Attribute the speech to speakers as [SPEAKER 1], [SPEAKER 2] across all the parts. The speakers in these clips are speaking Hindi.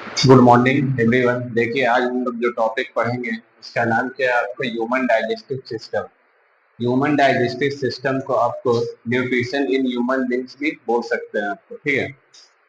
[SPEAKER 1] Good morning everyone. देखिए, आज हम लोग जो टॉपिक पढ़ेंगे उसका नाम क्या है आपको, human digestive system. Human digestive system को आपको न्यूट्रिशन इन ह्यूमन बींग्स भी बोल सकते हैं आपको, ठीक है।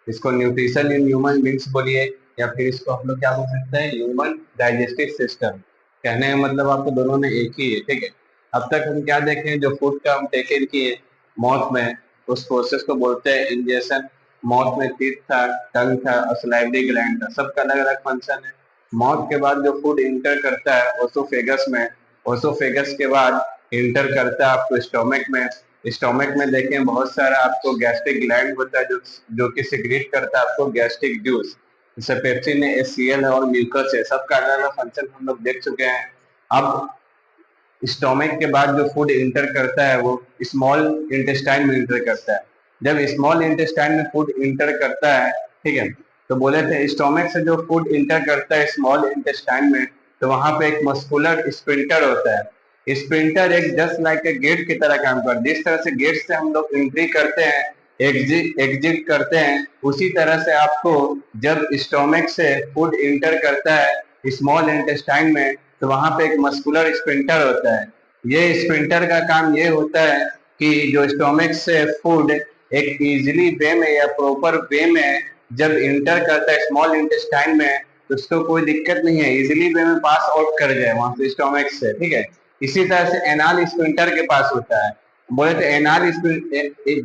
[SPEAKER 1] इसको न्यूट्रिशन इन ह्यूमन बींग्स बोलिए या फिर इसको हम लोग क्या बोल सकते हैं, ह्यूमन डाइजेस्टिव सिस्टम। कहने का मतलब आपको दोनों में एक ही है, ठीक है। अब तक हम क्या देखे हैं, जो फूड का हम टेक इन किए माउथ में, उस प्रोसेस को बोलते हैं इंजेशन। माउथ में टीथ था, टंग था और सलाइवरी ग्लैंड था, सबका अलग अलग फंक्शन है। माउथ के बाद जो फूड इंटर करता है ओसोफेगस में, ओसोफेगस के बाद इंटर करता है आपको स्टोमक में। स्टोमक में देखें बहुत सारा आपको गैस्ट्रिक ग्लैंड होता है जो कि सिक्रीट करता है आपको गैस्ट्रिक जूस। जैसे पेप्सिन है, एचसीएल है और म्यूकस है, सबका अलग अलग फंक्शन हम लोग देख चुके हैं। अब स्टोमक के बाद जो फूड इंटर करता है वो स्मॉल इंटेस्टाइन में इंटर करता है। जब स्मॉल इंटेस्टाइन में फूड इंटर करता है, ठीक है, तो बोले थे स्टोमक से जो फूड इंटर करता है स्मॉल इंटेस्टाइन में, तो वहां पे एक मस्कुलर स्पिंटर होता है। स्पिंटर एक जस्ट लाइक ए गेट की तरह काम करता है। जिस तरह से गेट से हम लोग एंट्री करते हैं, एग्जिट एग्जिट करते हैं, उसी तरह से आपको जब स्टोमक से फूड इंटर करता है स्मॉल इंटेस्टाइन में, तो वहां पे एक मस्कुलर स्पिंटर होता है। ये स्पिंटर का काम ये होता है कि जो स्टोमक से फूड एक इजीली वे में या प्रॉपर वे में जब इंटर करता है स्मॉल इंटेस्टाइन में, तो उसको कोई दिक्कत नहीं है, इजीली वे में पास आउट कर जाए वहां से स्टोमक से, ठीक है। इसी तरह से एनाल स्पिंटर के पास होता है। बोले तो एनाल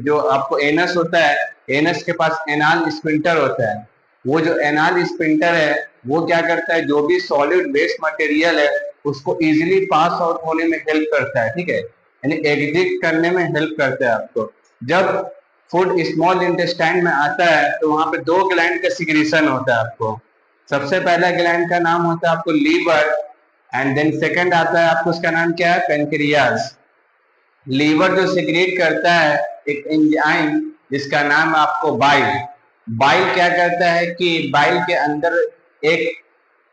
[SPEAKER 1] जो आपको एनस होता है, एनस के पास एनाल स्पिंटर होता है। वो जो एनाल स्पिंटर है वो क्या करता है, जो भी सॉलिड वेस्ट मटेरियल है उसको इजीली पास आउट होने में हेल्प करता है, ठीक है, यानी एग्जिट करने में हेल्प करता है आपको। जब फूड स्मॉल इंटेस्टाइन में आता है तो वहां पे दो ग्लैंड का सिक्रीशन होता है आपको। सबसे पहला ग्लैंड का नाम होता है आपको लीवर, एंड देन सेकंड आता है आपको, उसका नाम क्या है, पेनक्रियाज। लीवर जो सिक्रीट करता है एक एंजाइम जिसका नाम है आपको बाइल। बाइल क्या करता है कि बाइल के अंदर एक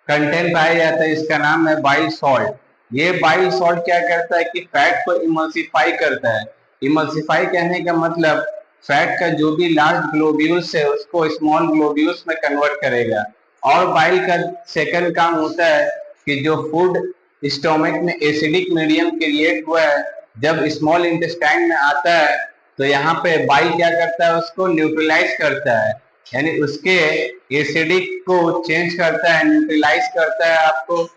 [SPEAKER 1] कंटेंट पाया जाता है, इसका नाम है बाइल सॉल्ट। ये बाइल सॉल्ट क्या करता है कि फैट को इमल्सिफाई करता है। इमल्सिफाई कहने का मतलब फैट का जो भी लार्ज ग्लोब्यूल्स है उसको स्मॉल ग्लोब्यूल्स में कन्वर्ट करेगा। और बाइल का सेकंड काम होता है कि जो फूड स्टोमक में एसिडिक मीडियम क्रिएट हुआ है, जब स्मॉल इंटेस्टाइन में आता है तो यहाँ पे बाइल क्या करता है, उसको न्यूट्रलाइज करता है, यानी उसके एसिडिक को चेंज करता है, न्यूट्रलाइज करता है आपको,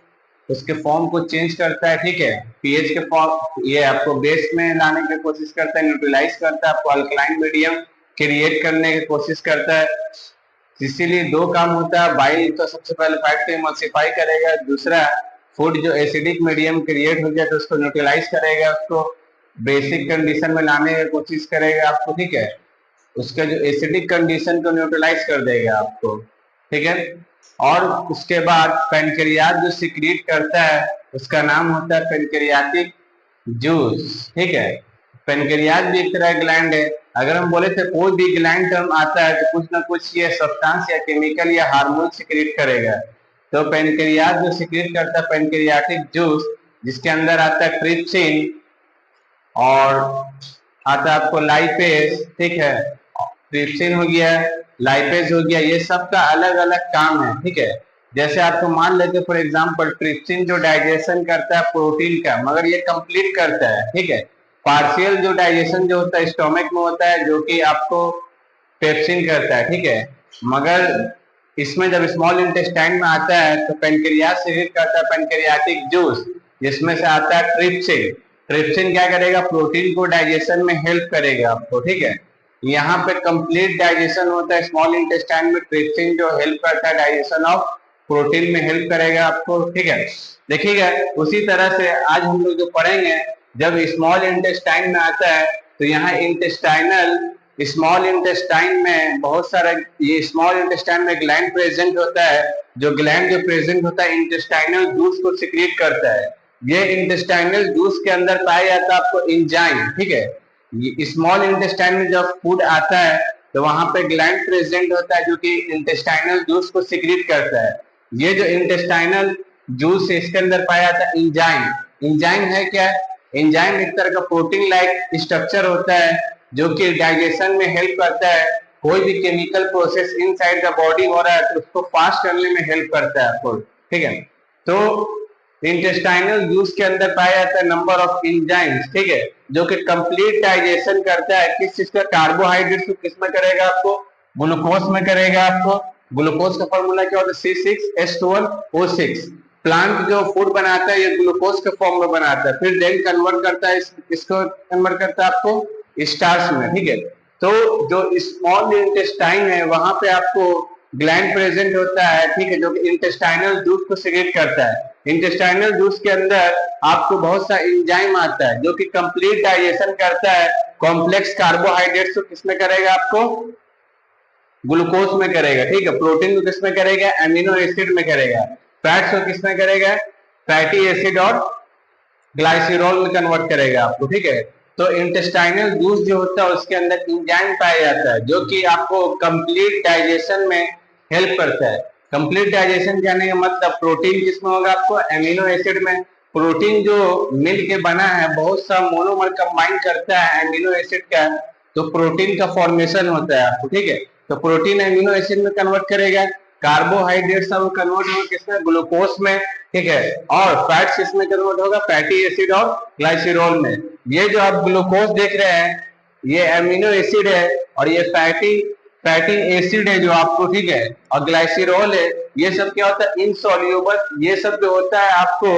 [SPEAKER 1] उसके फॉर्म को चेंज करता है, ठीक है। पीएच के फॉर्म ये आपको बेस में लाने की कोशिश करता है, न्यूट्रलाइज करता है, आपको अल्कलाइन मीडियम क्रिएट करने की कोशिश करता है। इसीलिए दो काम होता है, बाइल तो सबसे पहले फैट को इमल्सिफाई करेगा, दूसरा फूड जो एसिडिक मीडियम क्रिएट हो गया तो उसको न्यूट्रलाइज करेगा, उसको बेसिक कंडीशन में लाने की कोशिश करेगा आपको, ठीक है। उसका जो एसिडिक कंडीशन को न्यूट्रलाइज कर देगा आपको, ठीक है। और उसके बाद पेनक्रियाज जो सिक्रीट करता है उसका नाम होता है पेनक्रियाटिक जूस, ठीक है। पेनक्रियाज भी एक तरह ग्लैंड है। अगर हम बोले थे कोई भी ग्लैंड टर्म आता है तो कुछ ना कुछ ये सब्सटेंस या केमिकल या हार्मोन सिक्रीट करेगा। तो पेनक्रियाज जो सिक्रीट करता है पेनक्रियाटिक जूस, जिसके अंदर आता है ट्रिप्सिन और आता है आपको लाइपेज, ठीक है। ट्रिप्सिन हो गया, लाइपेज हो गया, ये सब का अलग अलग काम है, ठीक है। जैसे आपको मान लेते फॉर एग्जांपल ट्रिप्सिन जो डाइजेशन करता है प्रोटीन का, मगर ये कंप्लीट करता है, ठीक है। पार्शियल जो डाइजेशन जो होता है स्टोमक में होता है, जो कि आपको पेप्सिन करता है, ठीक है। मगर इसमें जब स्मॉल इंटेस्टाइन में आता है तो पेनक्रियाज सिक्रीट करता है पेनक्रियाटिक जूस, जिसमें से आता है ट्रिप्सिन। ट्रिप्सिन क्या करेगा, प्रोटीन को डाइजेशन में हेल्प करेगा आपको, ठीक है। यहाँ पे कंप्लीट डाइजेशन होता है स्मॉल इंटेस्टाइन में, ट्रिप्सिन जो हेल्प करता है डाइजेशन ऑफ प्रोटीन में हेल्प करेगा आपको, ठीक है। देखिएगा उसी तरह से आज हम लोग जो पढ़ेंगे, जब स्मॉल इंटेस्टाइन में आता है तो यहाँ इंटेस्टाइनल स्मॉल इंटेस्टाइन में बहुत सारा, ये स्मॉल इंटेस्टाइन में ग्लैंड प्रेजेंट होता है, जो ग्लैंड जो प्रेजेंट होता है इंटेस्टाइनल जूस को सिक्रीट करता है। ये इंटेस्टाइनल जूस के अंदर पाया जाता है आपको एंजाइम, ठीक है। स्मॉल इंटेस्टाइन में जब फूड आता है तो वहां पे ग्लैंड प्रेजेंट होता है जो कि इंटेस्टाइनल जूस को सिक्रीट करता है। ये जो इंटेस्टाइनल जूस है इसके अंदर पाया जाता है एंजाइम। एंजाइम है क्या, एंजाइम एक तरह का प्रोटीन लाइक स्ट्रक्चर होता है जो कि डाइजेशन में हेल्प करता है। कोई भी chemical process inside the body हो रहा है तो उसको फास्ट करने में हेल्प करता है आपको, ठीक है। तो इंटेस्टाइनल जूस के अंदर पाया जाता है नंबर ऑफ एंजाइम्स, ठीक है, जो कि कंप्लीट डाइजेशन करता है। किस चीज का? कार्बोहाइड्रेट को किस में करेगा आपको? ग्लूकोज में करेगा आपको। ग्लूकोज का फॉर्मूला क्या होता है? C6H12O6। प्लांट जो फूड बनाता है ये ग्लूकोज के फॉर्म में बनाता है, फिर देन कन्वर्ट करता है, इसको कन्वर्ट करता है आपको स्टार्च में, ठीक है। तो जो स्मॉल इंटेस्टाइन है वहां पे आपको ग्लैंड प्रेजेंट होता है, ठीक है, जो कि इंटेस्टाइनल जूस को सेक्रेट करता है। इंटेस्टाइनल जूस के अंदर आपको बहुत सा एंजाइम आता है जो कि कंप्लीट डाइजेशन करता है। कॉम्प्लेक्स कार्बोहाइड्रेट्स को किसमें करेगा? आपको ग्लूकोज में करेगा, ठीक है। प्रोटीन को किसमें करेगा? एमिनो एसिड में करेगा। फैट्स को किसमें करेगा? फैटी एसिड और ग्लाइसिरॉल में कन्वर्ट करेगा आपको, ठीक है। तो इंटेस्टाइनल जूस जो होता है उसके अंदर एंजाइम पाया जाता है जो कि आपको कंप्लीट डाइजेशन में हेल्प करता है। कंप्लीट डाइजेशन कहने का मतलब प्रोटीन किसमें होगा? आपको एमिनो एसिड में। प्रोटीन जो मिल के बना है बहुत सा मोनोमर कंबाइन करता है एमिनो एसिड का, तो प्रोटीन का फॉर्मेशन होता है आपको, ठीक है। तो प्रोटीन एमिनो एसिड में कन्वर्ट करेगा। कार्बोहाइड्रेट सब कन्वर्ट होगा किसमें? ग्लूकोज में, ठीक है। और फैट्स किसमें कन्वर्ट होगा? फैटी एसिड और ग्लाइसिरॉल में। ये जो आप ग्लूकोज देख रहे हैं ये एमिनो एसिड है और ये फैटी एसिड है जो आपको, ठीक है, और ग्लाइसिरॉल है। ये सब क्या होता है? इनसॉल्युबल। ये सब जो होता है आपको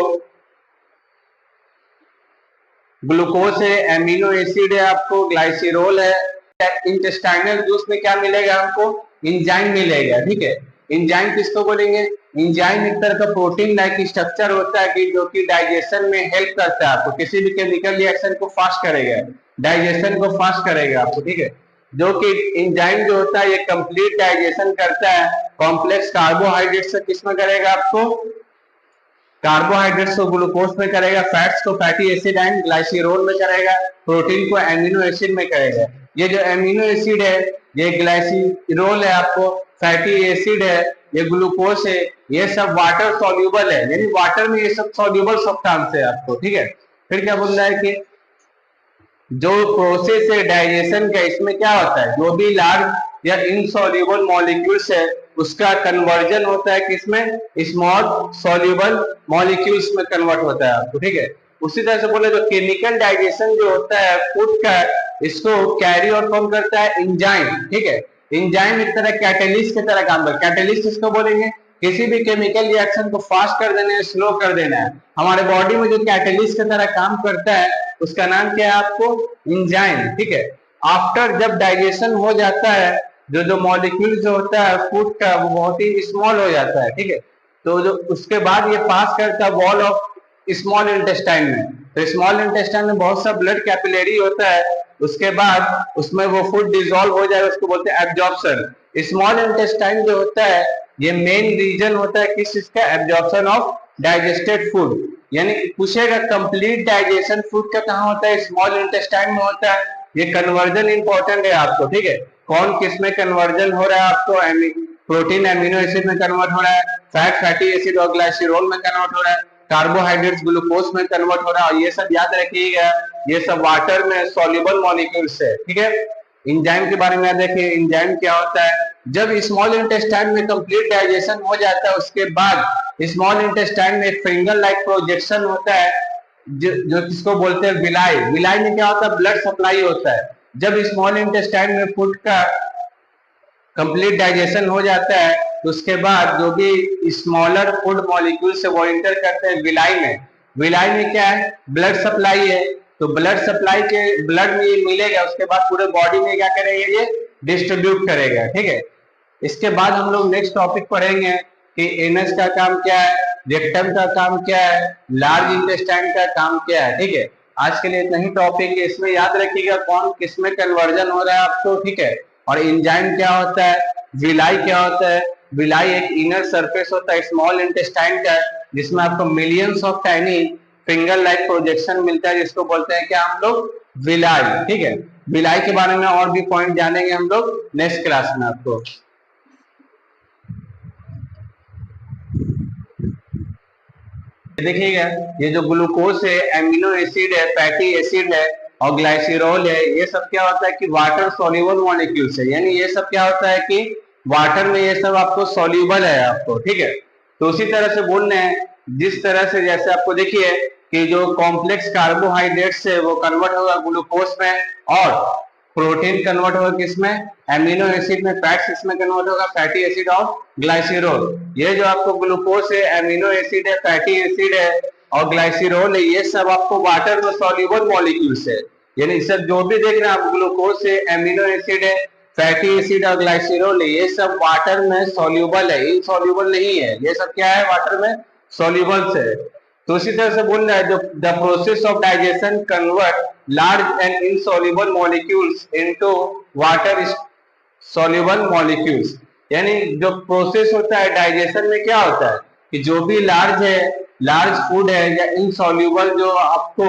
[SPEAKER 1] ग्लूकोज है, एमिनो एसिड है, आपको ग्लाइसिरोल है। इंटेस्टाइनल जूस में क्या मिलेगा? हमको एंजाइम मिलेगा, ठीक है। एंजाइम किसको बोलेंगे? एंजाइम एक तरह का प्रोटीन लाइक स्ट्रक्चर होता है कि जो कि डाइजेशन में हेल्प करता है आपको, किसी भी केमिकल रिएक्शन को फास्ट करेगा, डाइजेशन को फास्ट करेगा आपको, ठीक है। जो कि एंजाइम जो होता है ये कंप्लीट डाइजेशन करता है। कॉम्प्लेक्स कार्बोहाइड्रेट से किसमें करेगा? आपको कार्बोहाइड्रेट्स को ग्लूकोज में करेगा, फैट्स को फैटी एसिड एंड ग्लाइसिरोल में करेगा, प्रोटीन को एमिनो एसिड में करेगा। ये जो एमिनो एसिड है ये ग्लाइसिरोल है, आपको फैटी एसिड है, ये ग्लूकोज है, ये सब वाटर सॉल्यूबल है, यानी वाटर में ये सब सॉल्यूबल सब्सटेंस है आपको, ठीक है। फिर क्या बोल रहा है कि जो प्रोसेस है डाइजेशन का इसमें क्या होता है? जो भी लार्ज या इनसॉल्युबल मॉलिक्यूल्स है उसका कन्वर्जन होता है किसमें? स्मॉल सॉल्युबल मॉलिक्यूल्स में कन्वर्ट होता है आपको, ठीक है। उसी तरह से बोले तो केमिकल डाइजेशन जो होता है फूड का, इसको कैरी और कौन करता है? एंजाइम, ठीक है। एंजाइम एक तरह कैटेलिस्ट की तरह काम करता है। कैटेलिस्ट इसको बोलेंगे किसी भी केमिकल रिएक्शन को फास्ट कर देना है, स्लो कर देना है। हमारे बॉडी में जो कैटेलिस्ट की तरह काम करता है उसका नाम क्या है? आपको एंजाइम, ठीक है। आफ्टर जब डाइजेशन हो जाता है जो जो मॉलिक्यूल जो होता है फूड का वो बहुत ही स्मॉल हो जाता है, ठीक है। तो जो उसके बाद ये पास करता है वॉल ऑफ स्मॉल इंटेस्टाइन में। तो स्मॉल इंटेस्टाइन में बहुत सा ब्लड कैपिलरी होता है, उसके बाद उसमें वो फूड डिसॉल्व हो जाए, उसको बोलते हैं एब्जॉर्प्शन। स्मॉल इंटेस्टाइन जो होता है ये मेन रीजन होता है किस चीज का? Absorption of digested food. यानी पूछेगा कंप्लीट डाइजेशन फूड का कहाँ होता है? स्मॉल इंटेस्टाइन में होता है। ये कन्वर्जन इंपॉर्टेंट है आपको, ठीक है। कौन किस में कन्वर्जन हो रहा है? आपको प्रोटीन एमिनो एसिड में कन्वर्ट हो रहा है, फैट फैटी एसिड और ग्लाइसिरोल में कन्वर्ट हो रहा है, कार्बोहाइड्रेट्स ग्लूकोज में कन्वर्ट हो रहा है। और ये सब याद रखिएगा ये सब वाटर में सॉल्युबल मॉलिक्यूल्स है, ठीक है। एंजाइम के बारे में याद रखिए। एंजाइम क्या होता है? जब स्मॉल इंटेस्टाइन में कंप्लीट डाइजेशन हो जाता है उसके बाद स्मॉल इंटेस्टाइन में एक फिंगर लाइक प्रोजेक्शन होता है जो किसको बोलते हैं? विलाई। विलाई में क्या होता है? ब्लड सप्लाई होता है। जब स्मॉल इंटेस्टाइन में फूड का कंप्लीट डाइजेशन हो जाता है तो उसके बाद जो भी स्मॉलर फूड मॉलिक्यूल से वो इंटर करते हैं विलाई में। विलाई में क्या है? ब्लड सप्लाई है। तो ब्लड सप्लाई के ब्लड में ये मिलेगा, उसके बाद पूरे बॉडी में क्या करेगा? ये डिस्ट्रीब्यूट करेगा, ठीक है। इसके बाद हम लोग नेक्स्ट टॉपिक पढ़ेंगे कि एनस का काम क्या है, रेक्टम का काम क्या है, लार्ज इंटेस्टाइन का काम क्या है, ठीक है। आज के लिए इतना ही टॉपिक है। इसमें याद रखिएगा कौन किसमें कन्वर्जन हो रहा है आपको, ठीक है। और एंजाइम क्या होता है, विलाई क्या होता है। विलाई एक इनर सरफेस होता है स्मॉल इंटेस्टाइन का जिसमें आपको millions of tiny finger like projection मिलता है जिसको बोलते हैं क्या हम लोग? विलाई, ठीक है। विलाई के बारे में और भी पॉइंट जानेंगे हम लोग नेक्स्ट क्लास में आपको। देखिएगा ये जो ग्लूकोज है, एमिनो एसिड है, फैटी एसिड है, और ग्लाइसिरोल है, ये सब क्या होता है कि वाटर सॉल्युबल मॉलिक्यूल्स है, यानी ये सब क्या होता है कि वाटर में ये सब आपको सॉल्युबल है आपको, ठीक है। तो उसी तरह से बोल रहे हैं, जिस तरह से जैसे आपको देखिए कि जो कॉम्प्लेक्स कार्बोहाइड्रेट्स है वो कन्वर्ट होगा ग्लूकोज में, और प्रोटीन कन्वर्ट होगा किसमें, एमिनो एसिड में, फैट्स इसमें कन्वर्ट होगा फैटी एसिड और ग्लाइसिरोल। ये जो आपको ग्लूकोज है, एमिनो एसिड है, फैटी एसिड है और ग्लाइसिरोल है, ये सब आपको वाटर में सॉल्युबल मॉलिक्यूल्स है। यानी सब जो भी देख रहे हैं आप, ग्लूकोज है, एमिनो एसिड है, फैटी एसिड और ग्लाइसिरोल है, ये सब वाटर में सॉल्युबल है, इनसॉल्युबल नहीं है। ये सब क्या है, वाटर में सॉल्युबल है। तो इसी तरह से बोल रहा है, जो the process of digestion convert large and insoluble molecules into water soluble molecules. यानी जो प्रोसेस होता है डाइजेशन में, क्या होता है कि जो भी लार्ज है, लार्ज फूड है, या इनसॉल्युबल जो आपको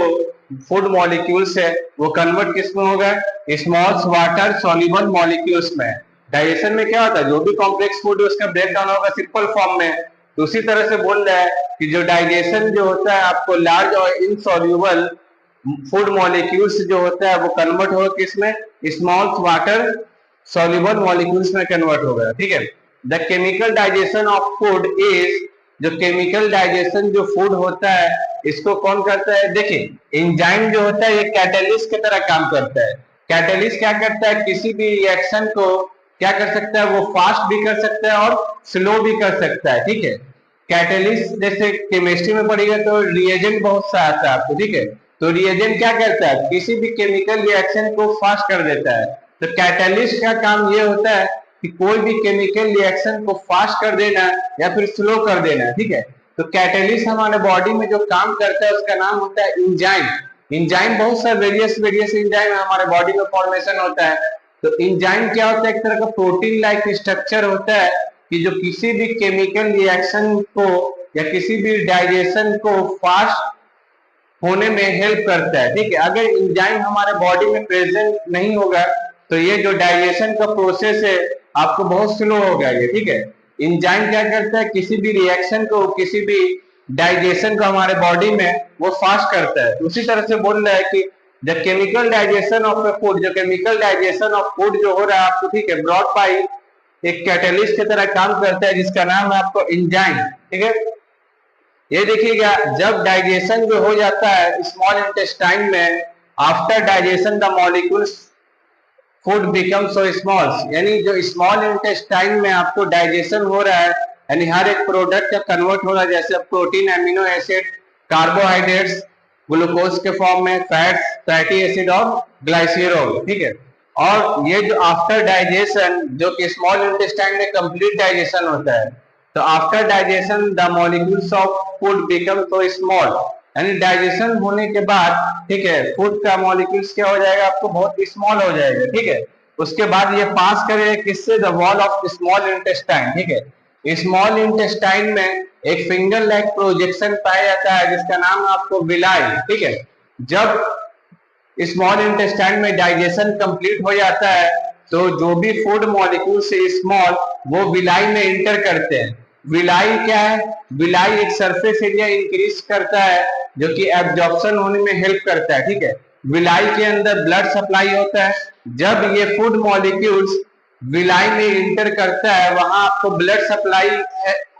[SPEAKER 1] फूड मॉलिक्यूल्स है, वो कन्वर्ट किस में होगा, स्मॉल वाटर सॉल्युबल मॉलिक्यूल्स में। डाइजेशन में क्या होता है, जो भी कॉम्प्लेक्स फूड है उसका ब्रेक डाउन होगा सिंपल फॉर्म में। तो उसी तरह से बोल रहा है कि जो डाइजेशन जो होता है आपको लार्ज और इनसॉल्युबल फूड मॉलिक्यूल्स जो होता है वो कन्वर्ट होगा किसमें, स्मॉल वाटर सॉल्युबल मॉलिक्यूल्स में कन्वर्ट होगा, ठीक है। The chemical digestion of food is, जो केमिकल डाइजेशन जो फूड होता है इसको कौन करता है, देखिए एंजाइम जो होता है ये कैटलिस्ट की तरह काम करता है। कैटलिस्ट क्या करता है, किसी भी रिएक्शन को क्या कर सकता है, वो फास्ट भी कर सकता है और स्लो भी कर सकता है, ठीक है। कैटलिस्ट जैसे केमिस्ट्री में पढ़ेगा तो रिएजेंट बहुत सा आता है आपको, ठीक है। तो रिएजेंट क्या करता है, किसी भी केमिकल रिएक्शन को फास्ट कर देता है। तो कैटलिस्ट का काम ये होता है कि कोई भी केमिकल रिएक्शन को फास्ट कर देना या फिर स्लो कर देना, ठीक है। तो कैटलिस्ट हमारे बॉडी में जो काम करता है उसका नाम होता है इंजाइम। इंजाइम बहुत सा वेरियस वेरियस इंजाइम हमारे बॉडी में फॉर्मेशन होता है। तो इंजाइम क्या होता है, एक तरह का प्रोटीन लाइक स्ट्रक्चर होता है कि जो किसी भी केमिकल रिएक्शन को या किसी भी डाइजेशन को फास्ट होने में हेल्प करता है, ठीक है। अगर इंजाइम हमारे बॉडी में प्रेजेंट नहीं होगा तो ये जो डाइजेशन का प्रोसेस है आपको बहुत स्लो होगा ये, ठीक है। इंजाइम क्या करता है, किसी भी रिएक्शन को, किसी भी डाइजेशन को हमारे बॉडी में वो फास्ट करता है। उसी तरह से बोल रहा है कि the chemical digestion of A food, जो केमिकल डाइजेशन ऑफ फूड जो हो रहा है आपको, ठीक है, ब्रॉट बाई एक कैटलिस्ट की तरह काम करता है जिसका नाम है आपको इंजाइम, ठीक है। ये देखिएगा, जब डाइजेशन जो हो जाता है स्मॉल इंटेस्टाइन में, after digestion the molecules food become so small, यानी जो स्मॉल इंटेस्टाइन में आपको डाइजेशन हो रहा है, यानी हर एक प्रोडक्ट का कन्वर्ट हो रहा है, जैसे protein, amino acid, carbohydrates glucose के फॉर्म में, फैट्स, फैटी एसिड और ग्लाइसिरोल, ठीक है। और ये जो आफ्टर डाइजेशन, जो कि स्मॉल इंटेस्टाइन में कंप्लीट डाइजेशन होता है, तो after digestion the molecules of food become so small, यानी डाइजेशन होने के बाद, ठीक है, फूड का मॉलिक्यूल्स क्या हो जाएगा, आपको बहुत स्मॉल हो जाएगा, ठीक है। उसके बाद ये पास करेगा किससे, the wall of small intestine, ठीक है। स्मॉल इंटेस्टाइन में एक फिंगर लाइक प्रोजेक्शन पाया जाता है जिसका नाम है आपको विलाई, ठीक है। जब स्मॉल इंटेस्टाइन में डाइजेशन कंप्लीट हो जाता है तो जो भी फूड मॉलिक्यूल से स्मॉल वो विलाई में इंटर करते हैं। विलाई क्या है, विलाई एक सरफेस एरिया इंक्रीज करता है जो कि एब्जॉर्प्शन होने में हेल्प करता है, ठीक है। विलाई के अंदर ब्लड सप्लाई होता है, जब ये फूड मॉलिक्यूल्स विलाई में इंटर करता है वहां आपको ब्लड सप्लाई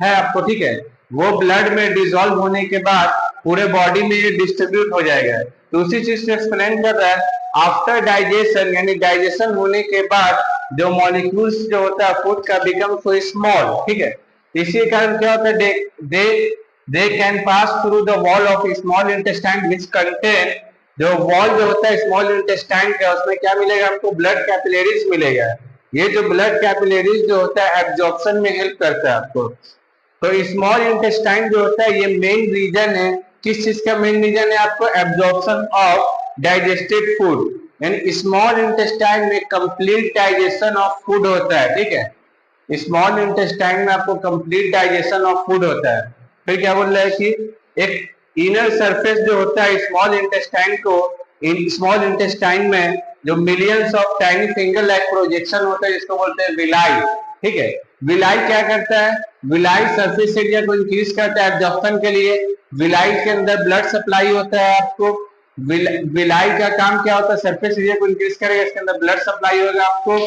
[SPEAKER 1] है आपको, ठीक है। वो ब्लड में डिसॉल्व होने के बाद पूरे बॉडी में ये डिस्ट्रीब्यूट हो जाएगा। तो उसी चीज से एक्सप्लेन कर रहा है, आफ्टर डाइजेशन, यानी डाइजेशन होने के बाद जो मॉलिक्यूल्स जो होता है फूड का बिकम सो स्मॉल, ठीक है। इसी कारण क्या होता है, they can pass through the wall of small intestine which contain, जो वॉल जो होता है स्मॉल इंटेस्टाइन का, उसमें क्या मिलेगा आपको, ब्लड कैपिलरीज मिलेगा। ये जो ब्लड कैपिलरीज जो होता है एब्जॉर्प्शन में हेल्प करता है आपको। तो स्मॉल इंटेस्टाइन जो होता है ये मेन रीजन है, किस चीज का मेन रीजन है आपको, एब्जॉर्प्शन ऑफ डाइजेस्टेड फूड, यानी स्मॉल इंटेस्टाइन में कंप्लीट डाइजेशन ऑफ फूड होता है, ठीक है। स्मॉल इंटेस्टाइन में आपको कंप्लीट डाइजेशन ऑफ फूड होता है। फिर क्या बोल रहा है कि एक इनर सरफेस जो होता है स्मॉल इंटेस्टाइन को, स्मॉल इंटेस्टाइन में जो millions of tiny finger like projection होता है जिसको बोलते हैं विलाई, ठीक है। विलाई क्या करता है, विलाई सरफेस एरिया को इंक्रीज करता है एब्जॉर्प्शन के लिए। विलाई के अंदर ब्लड सप्लाई होता है आपको, विलाई का काम क्या होता है, सरफेस एरिया को इंक्रीज करेगा, इसके अंदर ब्लड सप्लाई होगा आपको।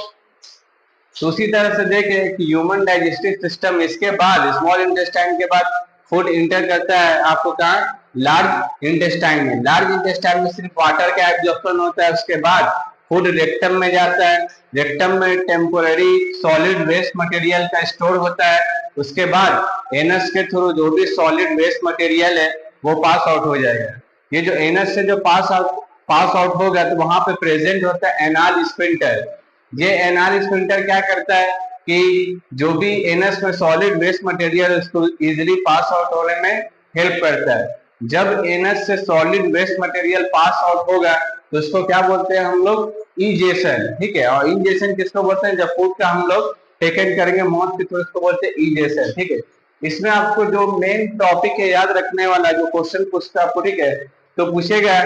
[SPEAKER 1] तो उसी तरह से देखें कि ह्यूमन डाइजेस्टिव सिस्टम इसके बाद स्मॉल इंटेस्टाइन के बाद फूड इंटर करता है आपको कहाँ, लार्ज इंटेस्टाइन में। लार्ज इंटेस्टाइन में सिर्फ वाटर का एब्जॉर्प्शन होता है, उसके बाद फूड रेक्टम में जाता है। रेक्टम में टेम्पोररी सॉलिड वेस्ट मटेरियल का स्टोर होता है। उसके बाद एनस के थ्रू जो भी सॉलिड वेस्ट मटेरियल है वो पास आउट हो जाएगा। ये जो एनस से जो पास आउट होगा तो वहां पे प्रेजेंट होता है एनाल स्फिंक्टर। ये एनाल स्फिंक्टर क्या करता है कि जो भी एनस में सॉलिड वेस्ट मटेरियल है उसको इजीली पास आउट होने में हेल्प करता है। जब एनस से solid waste material pass out होगा तो उसको क्या बोलते हैं हम लोग, इजेशन। ठीक है, और इजेशन किसको बोलते हैं, जब फूड का हम लोग टेकन करेंगे माउथ की तो उसको बोलते हैं इजेशन। ठीक है, इसमें आपको जो मेन टॉपिक है याद रखने वाला, जो क्वेश्चन पूछता है आपको, ठीक है, तो पूछेगा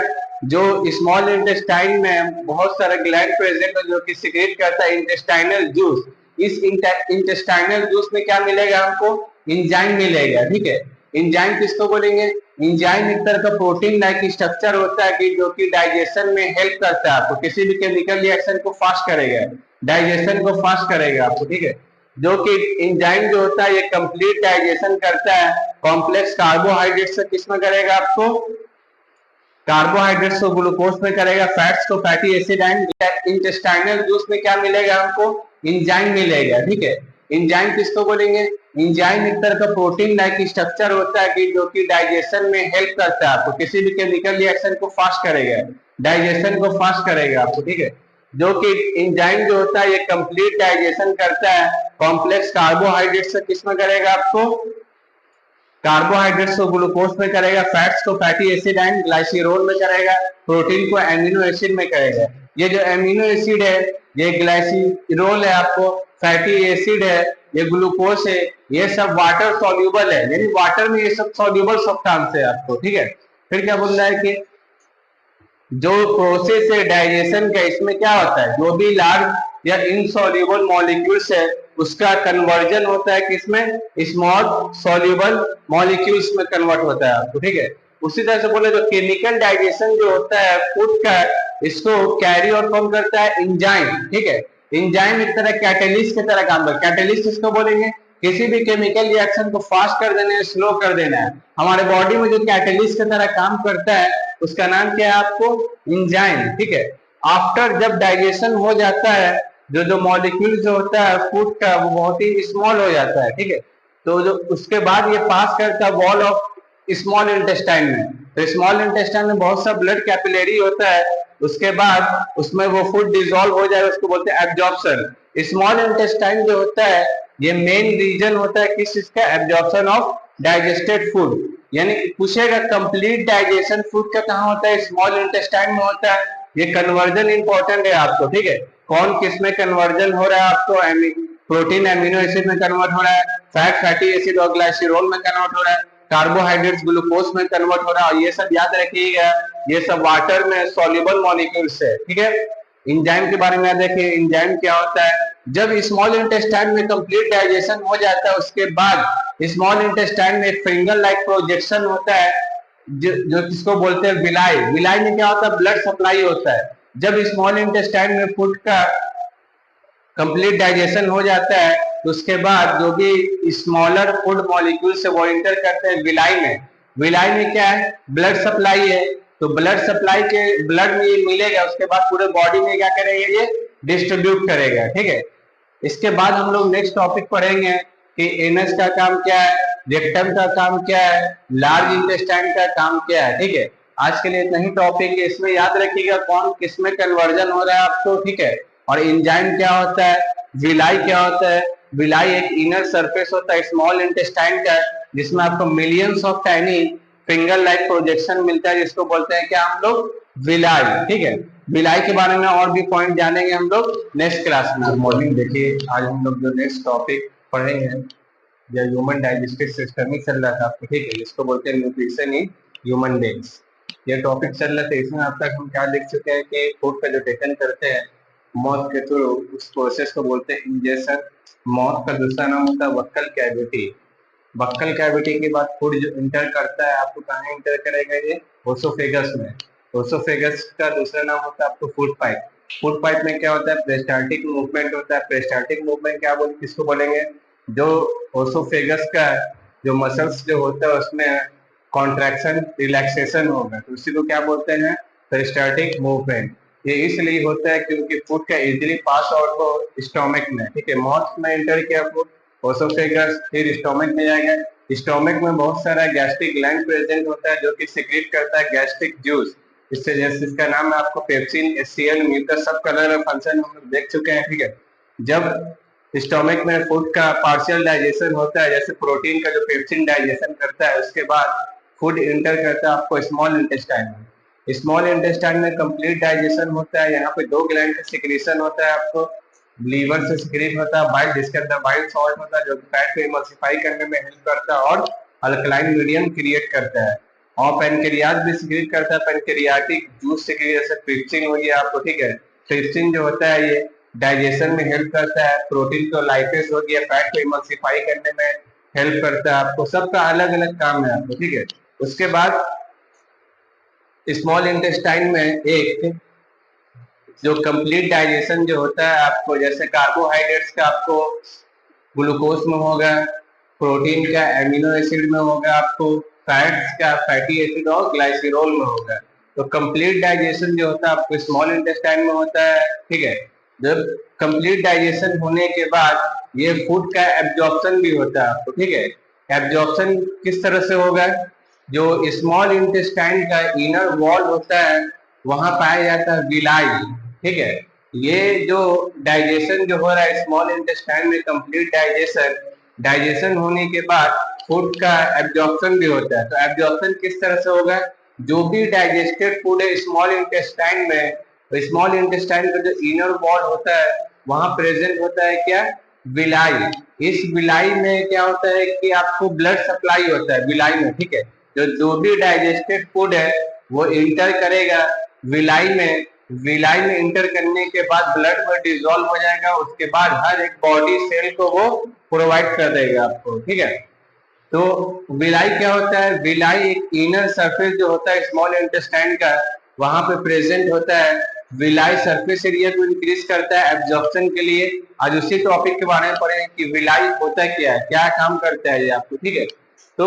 [SPEAKER 1] जो स्मॉल इंटेस्टाइन में बहुत सारा ग्लैंड प्रेजेंट है जो कि सिक्रेट करता है इंटेस्टाइनल जूस। इस इंटेस्टाइनल जूस में क्या मिलेगा हमको, इंजाइम मिलेगा। ठीक है, इंजाइम किसको बोलेंगे, इंजाइम एक तरह का प्रोटीन लाइक स्ट्रक्चर होता है कि जो कि डाइजेशन में हेल्प करता है आपको, किसी भी केमिकल रिएक्शन को फास्ट करेगा, डाइजेशन को फास्ट करेगा आपको। ठीक है, जो कि इंजाइम जो होता है ये कंप्लीट डाइजेशन करता है कॉम्प्लेक्स कार्बोहाइड्रेट से, किसमें करेगा आपको, कार्बोहाइड्रेट्स को ग्लूकोज में करेगा, फैट्स को fatty acid and intestinal juice में क्या मिलेगा हमको, इंजाइम मिलेगा। ठीक है, इंजाइम किसको बोलेंगे, इंजाइम एक तरह का प्रोटीन लाइक स्ट्रक्चर होता है कि जो कि डाइजेशन में हेल्प करता है आपको, किसी भी केमिकल रिएक्शन को फास्ट करेगा, डाइजेशन को फास्ट करेगा आपको। ठीक है, जो कि इंजाइम जो होता है ये कंप्लीट डाइजेशन करता है कॉम्प्लेक्स कार्बोहाइड्रेट से, किसमें करेगा आपको, कार्बोहाइड्रेट्स को ग्लूकोज में करेगा, फैट्स को फैटी एसिड एंड ग्लाइसिरोल में करेगा, प्रोटीन को एमिनो एसिड में करेगा। ये जो एमिनो एसिड है ये ग्लाइसिरोल है आपको, फैटी एसिड है, ये ग्लूकोज है, ये सब वाटर सॉल्यूबल है, यानी वाटर में ये सब सॉल्यूबल सब्सटेंस है आपको। ठीक है, फिर क्या बोल रहा है कि जो प्रोसेस है डाइजेशन का, इसमें क्या होता है, जो भी लार्ज या इनसॉल्युबल मॉलिक्यूल्स है उसका कन्वर्जन होता है किसमें, स्मॉल सॉल्युबल मॉलिक्यूल्स में कन्वर्ट होता है आपको। ठीक है, उसी तरह से बोले जो केमिकल डाइजेशन जो होता है फूड का, इसको कैरी और कौन करता है, इंजाइम। ठीक है, इंजाइम एक तरह कैटेलिस्ट की तरह काम करता है। कैटेलिस्ट इसको बोलेंगे किसी भी केमिकल रिएक्शन को फास्ट कर देना है, स्लो कर देना है। हमारे बॉडी में जो कैटेलिस्ट की तरह काम करता है उसका नाम क्या है आपको, इंजाइम। ठीक है, आफ्टर जब डाइजेशन हो जाता है जो जो मॉलिक्यूल जो होता है फूड का वो बहुत ही स्मॉल हो जाता है। ठीक है, तो जो उसके बाद ये पास करता है वॉल ऑफ स्मॉल इंटेस्टाइन में, तो स्मॉल इंटेस्टाइन में बहुत सा ब्लड कैपिलरी होता है, उसके बाद उसमें वो फूड डिसॉल्व हो जाए, उसको बोलते हैं एब्जॉर्प्शन। स्मॉल इंटेस्टाइन जो होता है ये मेन रीजन होता है किस चीज का, एब्जॉर्प्शन ऑफ डाइजेस्टेड फूड। यानी पूछेगा कंप्लीट डाइजेशन फूड का कहाँ होता है, स्मॉल इंटेस्टाइन में होता है। ये कन्वर्जन इंपॉर्टेंट है आपको। ठीक है, कौन किस में कन्वर्जन हो रहा है आपको, प्रोटीन एमिनो एसिड में कन्वर्ट हो रहा है, फैट फैटी एसिड और ग्लाइसिरोल में कन्वर्ट हो रहा है, कार्बोहाइड्रेट्स ग्लूकोज में कन्वर्ट हो रहा है, और ये सब याद रखिएगा ये सब वाटर में सॉल्युबल मॉलिक्यूल्स है। ठीक है, इंजाइम के बारे में देखिए, इंजाइम क्या होता है, जब स्मॉल इंटेस्टाइन में कंप्लीट डाइजेशन हो जाता है उसके बाद स्मॉल इंटेस्टाइन में फिंगर लाइक प्रोजेक्शन होता है जो किसको बोलते हैं, विलाई। विलाई में क्या होता है, ब्लड सप्लाई होता है। जब स्मॉल इंटेस्टाइन में फूड का कंप्लीट डाइजेशन हो जाता है तो उसके बाद जो भी स्मॉलर फूड मॉलिक्यूल से वो इंटर करते हैं विलाई में। विलाई में क्या है, ब्लड सप्लाई है, तो ब्लड सप्लाई के ब्लड में ये मिलेगा, उसके बाद पूरे बॉडी में क्या करेगा, ये डिस्ट्रीब्यूट करेगा। ठीक है, इसके बाद हम लोग नेक्स्ट टॉपिक पढ़ेंगे कि एनस का काम क्या है, रेक्टम का काम क्या है, लार्ज इंटेस्टाइन का काम क्या है। ठीक है, आज के लिए इतना ही टॉपिक है, इसमें याद रखिएगा कौन किसमें कन्वर्जन हो रहा है आपको। ठीक है, और इंजाइम क्या होता है, विलाई क्या होता है। विलाई एक इनर सरफेस होता है स्मॉल इंटेस्टाइन का जिसमें आपको millions of tiny finger like projection मिलता है, जिसको बोलते हैं क्या हम लोग, विलाई। ठीक है, विलाई के बारे में और भी पॉइंट जानेंगे हम लोग नेक्स्ट क्लास में। गुड मॉर्निंग, देखिए आज हम लोग जो नेक्स्ट टॉपिक पढ़ेंगे या ह्यूमन डाइजेस्टिव सिस्टम ही चल रहा था आपको। ठीक है, जिसको बोलते हैं न्यूट्रिशन इन ह्यूमन बीइंग्स। ये टॉपिक चल रहा था, इसमें अब तक हम क्या देख चुके हैं कि फूड का जो टेकन करते हैं मौत के थ्रू, उस प्रोसेस को बोलते हैं इंजेशन। मौत का दूसरा नाम होता है वक्कल कैविटी। वक्कल कैविटी के बाद फूड जो इंटर करता है आपको कहाँ इंटर करेगा, ये ओसोफेगस में। ओसोफेगस का दूसरा नाम होता है आपको फूड पाइप। फूड पाइप में क्या होता है, पेरिस्टाल्टिक मूवमेंट होता है। पेरिस्टाल्टिक मूवमेंट क्या बोल किसको बोलेंगे, जो ओसोफेगस का जो मसल्स जो होता है उसमें कॉन्ट्रैक्शन रिलैक्सेशन होगा तो उसी को क्या बोलते हैं, पेरिस्टाल्टिक मूवमेंट। ये इसलिए होता है क्योंकि फूड का इजीली पास आउट हो स्टोमक में, ठीक है। माउथ में एंटर किया फूड, ओसोफेगस फिर स्टोमक में जाएगा। स्टोमक में बहुत सारा गैस्ट्रिक ग्लैंड प्रेजेंट होता है जो कि सिक्रीट करता है गैस्ट्रिक जूस। इससे जैसे इसका नाम है आपको पेप्सिन, एचसीएल, म्यूकस, सब कलर और फंक्शन हम लोग देख चुके हैं, ठीक है। जब स्टोमक में फूड का पार्शियल डाइजेशन होता है, जैसे प्रोटीन का जो पेप्सिन डाइजेशन करता है, उसके बाद फूड इंटर करता है आपको स्मॉल इंटेस्टाइन में। स्मॉल इंटेस्टाइन में कंप्लीट डाइजेशन होता है। यहाँ पे दो ग्लैंड का सिक्रीशन होता है, आपको लीवर से सिक्रीट होता है बाइल, जिसके अंदर बाइल सॉल्ट होता है जो फैट को इमल्सिफाई करने में हेल्प करता है और अल्कलाइन मीडियम क्रिएट करता है। और पेनक्रियाज भी सिक्रीट करता है, पेनक्रियाटिक जूस सिक्रीट, जैसे ट्रिप्सिन हो गया आपको, ठीक है। ट्रिप्सिन जो होता है ये डाइजेशन में हेल्प करता है। प्रोटीन तो लाइपेज हो गया, फैट को इमल्सिफाई करने में हेल्प करता है आपको। सबका अलग अलग काम है आपको, ठीक है। उसके बाद स्मॉल इंटेस्टाइन में एक जो कंप्लीट डाइजेशन जो होता है आपको, जैसे कार्बोहाइड्रेट्स का आपको ग्लूकोज में होगा, प्रोटीन का एमिनो एसिड में होगा, आपको फैट्स का फैटी एसिड और ग्लाइसिरोल में होगा। तो कंप्लीट डाइजेशन जो होता है आपको स्मॉल इंटेस्टाइन में होता है, ठीक है। जब कंप्लीट डाइजेशन होने के बाद ये फूड का एब्जॉर्प्शन भी होता है आपको, ठीक है। एब्जॉर्प्शन किस तरह से होगा, जो स्मॉल इंटेस्टाइन का इनर वॉल होता है वहां पाया जाता है विलाई, ठीक है। ये जो डाइजेशन जो हो रहा है स्मॉल इंटेस्टाइन में, कंप्लीट डाइजेशन, डाइजेशन होने के बाद फूड का एब्जॉर्प्शन भी होता है। तो एब्जॉर्प्शन किस तरह से होगा, जो भी डाइजेस्टेड फूड है स्मॉल इंटेस्टाइन में, तो स्मॉल इंटेस्टाइन का जो इनर वॉल होता है वहां प्रेजेंट होता है क्या, विलाई। इस विलाई में क्या होता है कि आपको ब्लड सप्लाई होता है विलाई में, ठीक है। जो भी डाइजेस्टेड फूड है वो इंटर करेगा विलाई में। विलाई में इंटर करने के बाद ब्लड में डिजोल्व हो जाएगा, उसके बाद हर एक बॉडी सेल को वो प्रोवाइड कर देगा आपको, ठीक है। तो विलाई क्या होता है, विलाई एक इनर सरफेस जो होता है स्मॉल इंटेस्टाइन का वहां पे प्रेजेंट होता है। विलाई सरफेस एरिया को इंक्रीज करता है एब्जॉर्प्शन के लिए। आज उसी टॉपिक के बारे में पढ़े कि विलाई होता क्या है, क्या काम करता है ये आपको, ठीक है। तो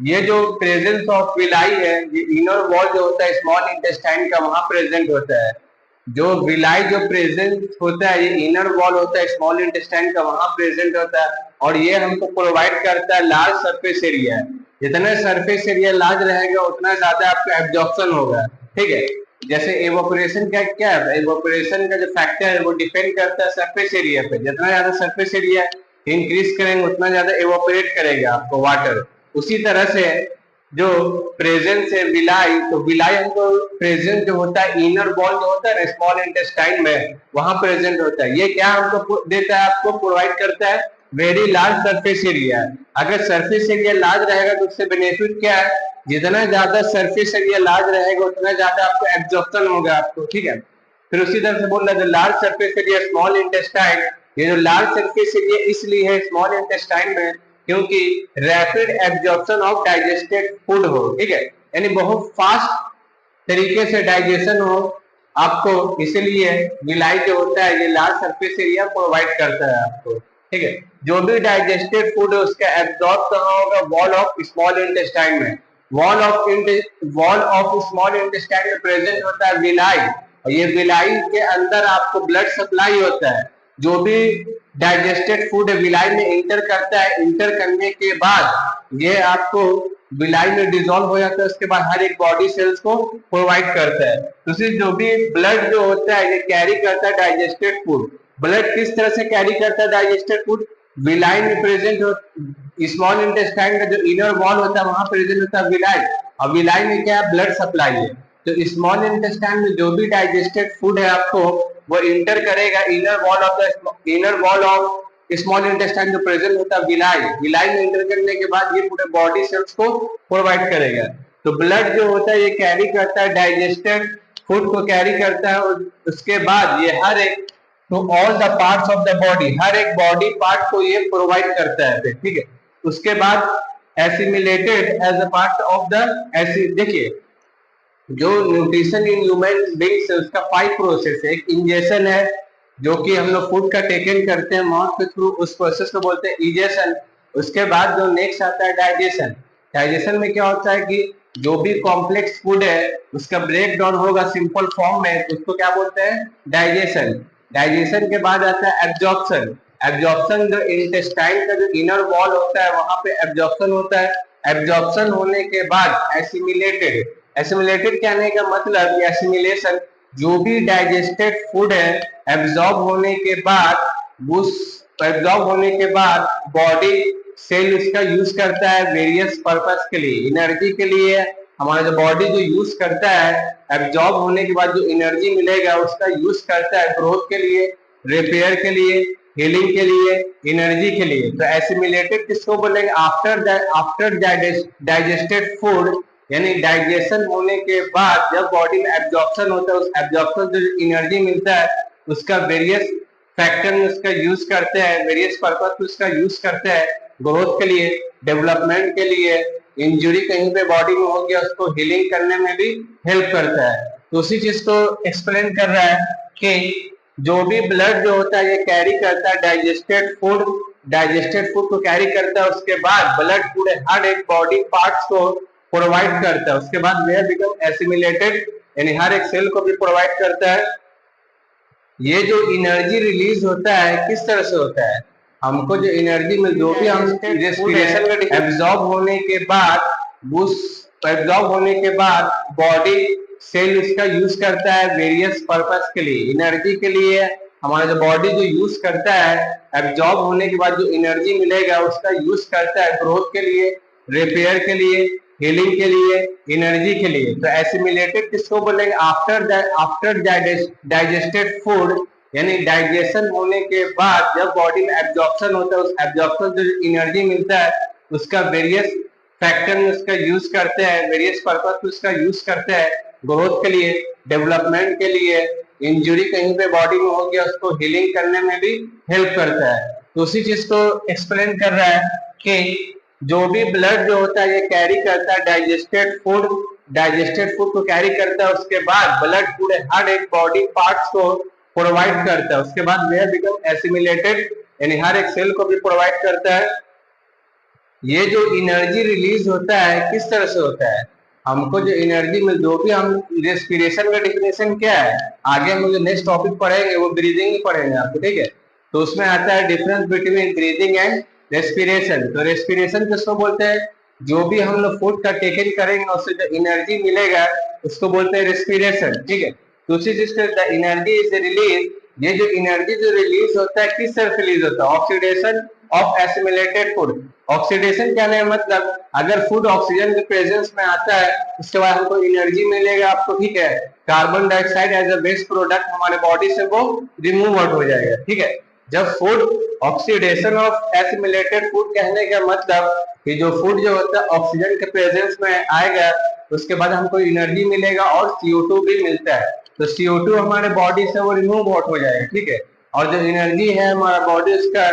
[SPEAKER 1] ये जो प्रेजेंस ऑफ विलाई है, ये इनर वॉल जो होता है स्मॉल इंटेस्टाइन का वहां प्रेजेंट होता है। जो विलाई जो प्रेजेंट होता है, ये इनर वॉल होता है स्मॉल इंटेस्टाइन का वहां प्रेजेंट होता है और ये हमको प्रोवाइड करता है लार्ज सरफेस एरिया। जितना सरफेस एरिया लार्ज रहेगा उतना ज्यादा आपका एब्जॉर्प्शन होगा, ठीक है। जैसे एवोपरेशन का क्या है, एवोपरेशन का जो फैक्टर है वो डिपेंड करता है सरफेस एरिया पे। जितना ज्यादा सरफेस एरिया इंक्रीज करेंगे उतना ज्यादा एवोपरेट करेगा आपको वाटर। उसी तरह से जो प्रेजेंस है विलाई, तो विलाई हमको प्रेजेंट जो होता है इनर वॉल जो होता है स्मॉल इंटेस्टाइन में वहां प्रेजेंट होता है। ये क्या हमको देता है, आपको प्रोवाइड करता है वेरी लार्ज सरफेस एरिया। अगर सरफेस एरिया लार्ज रहेगा तो उससे बेनिफिट क्या है, जितना ज्यादा सरफेस एरिया लार्ज रहेगा उतना ज्यादा आपको एब्जॉर्प्शन होगा आपको, ठीक है। फिर उसी तरह से बोल रहा है large surface area small intestine. ये जो लार्ज सरफेस एरिया इसलिए है स्मॉल इंटेस्टाइन में क्योंकि rapid absorption of digested food हो, ठीक है। यानी बहुत फास्ट तरीके से डाइजेशन हो आपको, इसलिए विलाई जो होता है ये लार्ज सरफेस एरिया प्रोवाइड करता है आपको, ठीक है। जो भी डाइजेस्टेड फूड है उसका एब्जॉर्ब कहाँ होगा, वॉल ऑफ स्मॉल इंटेस्टाइन में। वॉल ऑफ स्मॉल इंटेस्टाइन में प्रेजेंट होता है विलाई, और ये विलाई के अंदर आपको ब्लड सप्लाई होता है। जो भी डाइजेस्टेड फूड विलाई में इंटर करता है, इंटर करने के बाद ये आपको विलाई में डिजोल्व हो जाता है, उसके बाद हर एक बॉडी सेल्स को प्रोवाइड करता है। दूसरी जो भी ब्लड जो होता है ये कैरी करता है डाइजेस्टेड फूड। ब्लड किस तरह से कैरी करता है डाइजेस्टेड फूड, विलाई में प्रेजेंट हो, स्मॉल इंटेस्टाइन का जो इनर वॉल होता है वहां प्रेजेंट होता है विलाई, और विलाई में क्या है, ब्लड सप्लाई है। तो स्मॉल इंटेस्टाइन में जो भी डाइजेस्टेड फूड है आपको वो इंटर करेगा inner wall of small intestine जो प्रेजेंट होता है विलाई। विलाई में इंटर करने के बाद ये पूरे बॉडी सेल्स को प्रोवाइड करेगा। तो ब्लड जो होता है ये कैरी करता है डाइजेस्टेड फूड को कैरी करता है, और उसके बाद ये हर एक to all the parts of the body, हर एक बॉडी पार्ट को ये प्रोवाइड करता है, ठीक है। उसके बाद assimilated as a part of the देखिए जो न्यूट्रिशन इन ह्यूमन बींग्स है उसका 5 प्रोसेस है। एक इंजेशन है जो कि हम लोग फूड का टेक इन करते हैं माउथ के थ्रू, उस प्रोसेस को बोलते हैं इजेशन। उसके बाद जो नेक्स्ट आता है डाइजेशन। डाइजेशन में क्या होता है कि जो भी कॉम्प्लेक्स फूड है उसका ब्रेक डाउन होगा सिंपल फॉर्म में, तो उसको क्या बोलते हैं, डाइजेशन। डाइजेशन के बाद आता है एब्जॉर्प्शन। एब्जॉर्प्शन जो इंटेस्टाइन का जो इनर वॉल होता है वहां पे एब्जॉर्प्शन होता है। एब्जॉर्प्शन होने के बाद एसिमिलेटेड। एसिमिलेटेड कहने का मतलब एसिमिलेशन, जो भी डाइजेस्टेड फूड है एब्जॉर्ब होने के बाद, उस एब्जॉर्ब होने के बाद बॉडी सेल इसका यूज करता है वेरियस पर्पस के लिए, एनर्जी के लिए। हमारा जो बॉडी जो यूज करता है एब्जॉर्ब होने के बाद जो एनर्जी मिलेगा उसका यूज करता है ग्रोथ के लिए, रिपेयर के लिए, हीलिंग के लिए, एनर्जी के लिए। तो एसिमिलेटेड किसको बोलेंगे, आफ्टर डाइजेस्टेड फूड, यानी डाइजेशन होने के बाद जब बॉडी में एब्जॉर्प्शन होता है, उस एब्जॉर्प्शन जो एनर्जी मिलता है उसका वेरियस फैक्टर में उसका यूज करते हैं, वेरियस पर्पस में उसका यूज करते हैं ग्रोथ के लिए, डेवलपमेंट के लिए। इंजुरी कहीं पे बॉडी में हो गया उसको हीलिंग करने में भी हेल्प करता है। तो उसी चीज को एक्सप्लेन कर रहा है कि जो भी ब्लड जो होता है ये कैरी करता है डाइजेस्टेड फूड, डाइजेस्टेड फूड को कैरी करता है, उसके बाद ब्लड पूरे हर एक बॉडी पार्ट्स को प्रोवाइड करता है। उसके बाद वे बिकम एसिमिलेटेड, यानी हर एक सेल को भी प्रोवाइड करता है। ये जो एनर्जी रिलीज होता है किस तरह से होता है, हमको जो एनर्जी में जो भी हम रेस्पिरेशन एब्जॉर्ब होने के बाद, उस एब्जॉर्ब होने के बाद बॉडी सेल इसका यूज करता है वेरियस पर्पस के लिए, एनर्जी के लिए। हमारा जो बॉडी जो यूज करता है एब्जॉर्ब होने के बाद जो एनर्जी मिलेगा उसका यूज करता है ग्रोथ के लिए, रिपेयर के लिए, हीलिंग के लिए, एनर्जी के लिए। तो एसिमिलेटेड किसको बोलेंगे, आफ्टर डाइजेस्टेड फूड, यानी डाइजेशन होने के बाद जब बॉडी में एब्जॉर्प्शन होता है, उस एब्जॉर्प्शन जो एनर्जी मिलता है उसका वेरियस फैक्टर में उसका यूज करते हैं, वेरियस पर्पस में उसका यूज करते हैं ग्रोथ के लिए, डेवलपमेंट के लिए। इंजुरी कहीं पे बॉडी में हो गया उसको हीलिंग करने में भी हेल्प करता है। तो उसी चीज को एक्सप्लेन कर रहा है कि जो भी ब्लड जो होता है ये कैरी करता है डाइजेस्टेड फूड, डाइजेस्टेड फूड को कैरी करता है, उसके बाद ब्लड पूरे हर एक बॉडी पार्ट्स को प्रोवाइड करता है। उसके बाद वे बिकम एसिमिलेटेड, यानी हर एक सेल को भी प्रोवाइड करता है। ये जो एनर्जी रिलीज होता है किस तरह से होता है, हमको जो एनर्जी में जो भी हम रेस्पिरेशन का डेफिनेशन क्या है, आगे हम जो नेक्स्ट टॉपिक पढ़ेंगे वो ब्रीदिंग ही पढ़ेंगे आपको, ठीक है। तो उसमें आता है difference between breathing and respiration. तो रेस्पिरेशन किसको बोलते हैं, जो भी हम लोग फूड का टेक इन करेंगे उससे जो एनर्जी मिलेगा उसको बोलते हैं रेस्पिरेशन, ठीक है। तो उसी चीज का एनर्जी इज रिलीज, ये जो एनर्जी जो रिलीज होता है किस तरह रिलीज होता है, oxidation of assimilated food. Oxidation क्या है, मतलब अगर फूड ऑक्सीजन के प्रेजेंस में आता है उसके बाद हमको एनर्जी मिलेगा आपको, ठीक है। Carbon dioxide as a waste product हमारे बॉडी से वो रिमूव आउट हो जाएगा, ठीक है। जब food oxidation of assimilated food कहने का मतलब कि जो फूड जो होता है ऑक्सीजन के प्रेजेंस में आएगा उसके बाद हमको एनर्जी मिलेगा और CO2 भी मिलता है। तो CO2 हमारे बॉडी से वो रिमूव आउट हो जाएगा, ठीक है। और जो एनर्जी है हमारा बॉडी उसका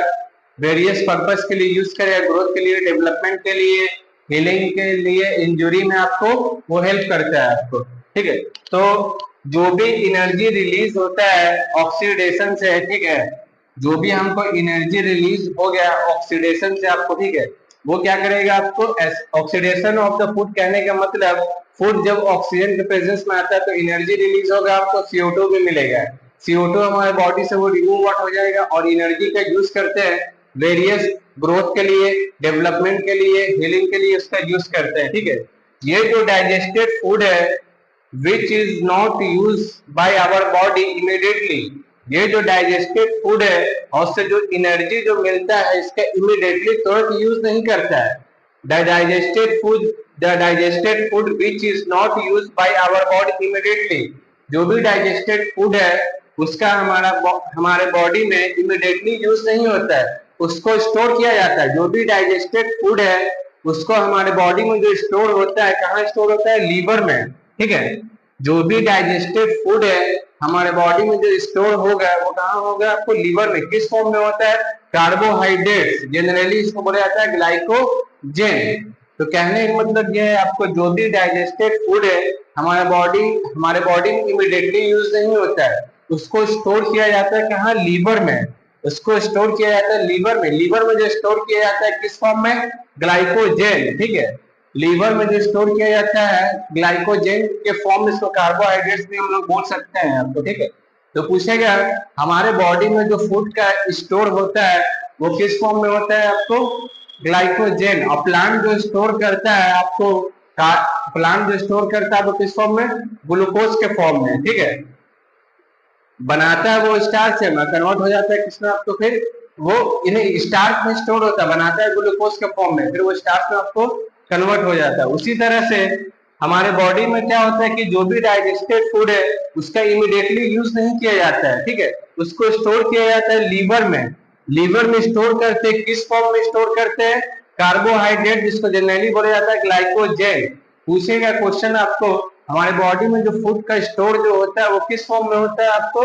[SPEAKER 1] वेरियस पर्पस के लिए यूज करेगा, ग्रोथ के लिए, डेवलपमेंट के लिए, हीलिंग के लिए, इंजुरी में आपको वो हेल्प करता है आपको, ठीक है। तो जो भी एनर्जी रिलीज होता है ऑक्सीडेशन से, ठीक है, जो भी हमको एनर्जी रिलीज हो गया ऑक्सीडेशन से आपको, ठीक है, वो क्या करेगा आपको, ऑक्सीडेशन ऑफ द फूड कहने का मतलब फूड जब ऑक्सीजन के प्रेजेंस में आता है तो एनर्जी रिलीज होगा, आपको CO2 भी मिलेगा। CO2 हमारे बॉडी से वो रिमूव आउट हो जाएगा और एनर्जी का यूज करते हैं वेरियस ग्रोथ के लिए, डेवलपमेंट के लिए, हीलिंग के लिए उसका यूज करते हैं, ठीक है। ये जो डाइजेस्टेड फूड है which is not use by our body immediately, ये जो डाइजेस्टेड फूड है और उससे जो एनर्जी जो मिलता है इसका इमीडिएटली तुरंत यूज नहीं करता है। The digested food which is not use by our body immediately, जो भी डाइजेस्टेड फूड है उसका हमारे बॉडी में इमीडिएटली यूज नहीं होता है, उसको स्टोर किया जाता है। जो भी डाइजेस्टेड फूड है उसको हमारे बॉडी में जो स्टोर होता है, कहाँ स्टोर होता है, लीवर में, ठीक है। जो भी डाइजेस्टेड फूड है हमारे बॉडी में जो स्टोर होगा वो कहाँ होगा, आपको लीवर में। किस फॉर्म में होता है, कार्बोहाइड्रेट्स, जनरली इसको बोला जाता है ग्लाइकोजेन। तो कहने का मतलब यह है, आपको जो भी डाइजेस्टेड फूड है हमारे बॉडी में इमीडिएटली यूज नहीं होता है, उसको स्टोर किया जाता है कहाँ, लीवर में। उसको स्टोर किया जाता है लीवर में। लीवर में जो स्टोर किया जाता है किस फॉर्म में, ग्लाइकोजेन, ठीक है। लीवर में जो स्टोर किया जाता है ग्लाइकोजेन के फॉर्म में, इसको कार्बोहाइड्रेट्स भी हम लोग बोल सकते हैं आपको, ठीक है। तो पूछेगा हमारे बॉडी में जो फूड का स्टोर होता है वो किस फॉर्म में होता है, आपको ग्लाइकोजेन। और प्लांट जो स्टोर करता है आपको, प्लांट जो स्टोर करता है वो किस फॉर्म में, ग्लूकोज के फॉर्म में, ठीक है। बनाता है वो स्टार्च से कन्वर्ट हो जाता है किसमें, आपको फिर वो इन्हें स्टार्च में स्टोर होता है, बनाता है ग्लूकोज के फॉर्म में, फिर वो स्टार्च में आपको कन्वर्ट हो जाता है। उसी तरह से हमारे बॉडी में क्या होता है कि जो भी डाइजेस्टेड फूड है उसका इमीडिएटली यूज नहीं किया जाता है, ठीक है। उसको स्टोर किया जाता है लीवर में। लीवर में स्टोर करते हैं, किस फॉर्म में स्टोर करते हैं, कार्बोहाइड्रेट, जिसको जनरली बोला जाता है ग्लाइकोजेन। पूछेगा क्वेश्चन आपको, हमारे बॉडी में जो फूड का स्टोर जो होता है वो किस फॉर्म में होता है, आपको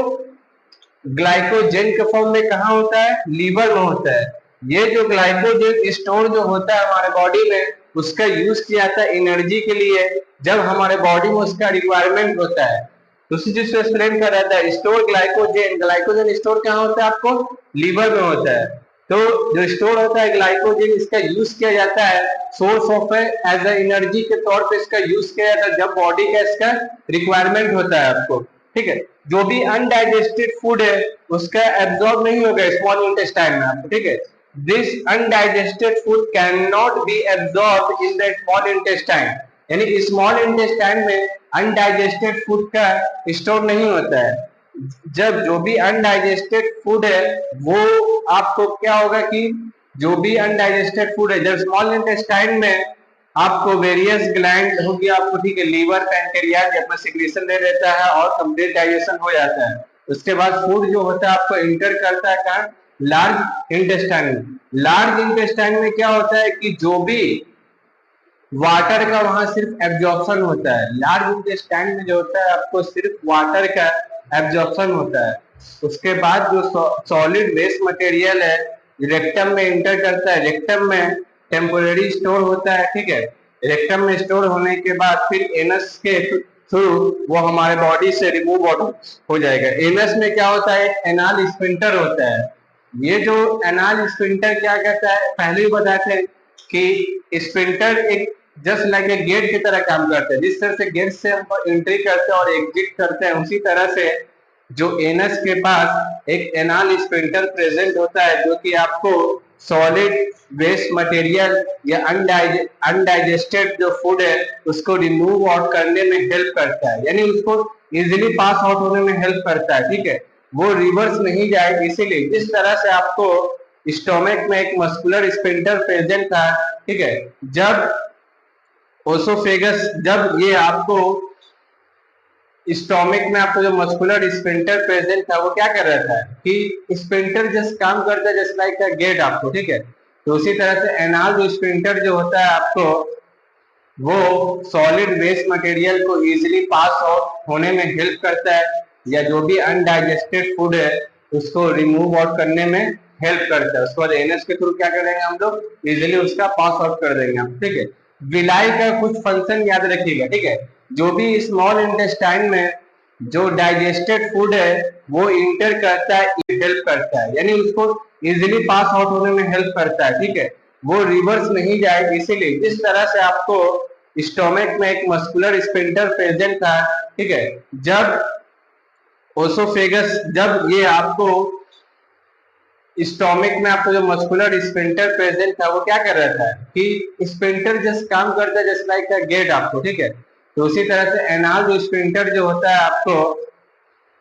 [SPEAKER 1] ग्लाइकोजेन के फॉर्म में कहाँ होता है, लीवर में होता है। ये जो ग्लाइकोजेन स्टोर जो होता है हमारे बॉडी में, उसका यूज किया जाता है एनर्जी के लिए, जब हमारे बॉडी में उसका रिक्वायरमेंट होता है। दूसरी चीज को एक्सप्लेन कर रहा था, स्टोर ग्लाइकोजेन, ग्लाइकोजेन स्टोर कहाँ होता है, आपको लीवर में होता है। तो जो स्टोर होता है ग्लाइकोजेन, इसका यूज किया जाता है source of as a energy के तौर पे, इसका यूज किया जाता है जब बॉडी का इसका रिक्वायरमेंट होता है आपको, ठीक है। जो भी अनडाइजेस्टेड फूड है उसका एब्जॉर्ब नहीं होगा स्मॉल इंटेस्टाइन में आपको, ठीक है। This undigested food can not be absorb in the small intestine, यानी स्मॉल इंटेस्टाइन में अनडाइजेस्टेड फूड का स्टोर नहीं होता है। जब जो भी अनडाइजेस्टेड फूड है वो आपको क्या होगा कि जो भी अनडाइजेस्टेड फूड है, जब स्मॉल इंटेस्टाइन में आपको वेरियस ग्लैंड होगी आपको, ठीक है, लीवर पैनक्रियाज अपना सिक्रीशन दे देता है और कंप्लीट डाइजेशन हो जाता है। उसके बाद फूड जो होता है आपको इंटर करता है कहाँ, लार्ज इंटेस्टाइन में। लार्ज इंटेस्टाइन में क्या होता है कि जो भी वाटर का वहां सिर्फ एब्जॉर्प्शन होता है। लार्ज इंटेस्टाइन में जो होता है आपको सिर्फ वाटर का एब्जॉर्प्शन होता है। उसके बाद जो सॉलिड वेस्ट मटेरियल है रेक्टम में इंटर करता है, रेक्टम में टेम्पोररी स्टोर होता है, ठीक है। रेक्टम में स्टोर होने के बाद फिर एनस के थ्रू वो हमारे बॉडी से रिमूव हो जाएगा। एनस में क्या होता है, एनाल स्फिंक्टर होता है। ये जो एनाल स्फिंक्टर क्या कहता है, पहले ही बताते हैं कि स्फिंक्टर एक जस्ट लाइक ए गेट की तरह काम करते हैं। जिस तरह से गेट से हम एंट्री करते हैं और एग्जिट करते हैं, उसी तरह से जो एनस के पास एक एनाल स्फिंक्टर प्रेजेंट होता है, जो कि आपको सॉलिड वेस्ट मटेरियल या अनडाइजेस्टेड जो फूड है उसको रिमूव आउट करने में हेल्प करता है, यानी उसको इजीली पास आउट होने में हेल्प करता है, ठीक है। वो रिवर्स नहीं जाए, इसीलिए जिस तरह से आपको स्टोमक में एक मस्कुलर स्फिंक्टर प्रेजेंट था, ठीक है, जब ओसोफेगस, जब ये आपको स्टोमक में आपको जो मस्कुलर स्फिंक्टर प्रेजेंट था वो क्या कर रहा था कि स्फिंक्टर जस्ट काम करता है जस्ट लाइक अ गेट आपको, ठीक है। तो उसी तरह से एनाल जो स्फिंक्टर जो होता है आपको वो सॉलिड वेस्ट मटेरियल को इजीली पास आउट होने में हेल्प करता है, या जो भी अनडाइजेस्टेड फूड है उसको रिमूव आउट करने में हेल्प करता है। उसके बाद एनएस के थ्रू क्या करेंगे हम लोग, इजीली उसका पास आउट कर देंगे हम, ठीक है। विलाई का कुछ फंक्शन याद रखिएगा, ठीक है। जो भी स्मॉल इंटेस्टाइन में जो डाइजेस्टेड फूड है वो इंटर करता है, हेल्प करता है, यानी उसको इजीली पास आउट होने में हेल्प करता है, ठीक है। वो रिवर्स नहीं जाए, इसीलिए जिस तरह से आपको स्टोमक में एक मस्कुलर स्फिंक्टर प्रेजेंट था, ठीक है, जब ओसोफेगस, जब ये आपको स्टोमक में आपको जो मस्कुलर स्फिंक्टर प्रेजेंट था वो क्या कर रहा था कि स्फिंक्टर जस्ट काम करता है जस्ट लाइक अ गेट आपको, ठीक है। तो उसी तरह से एनाल जो स्फिंक्टर जो होता है आपको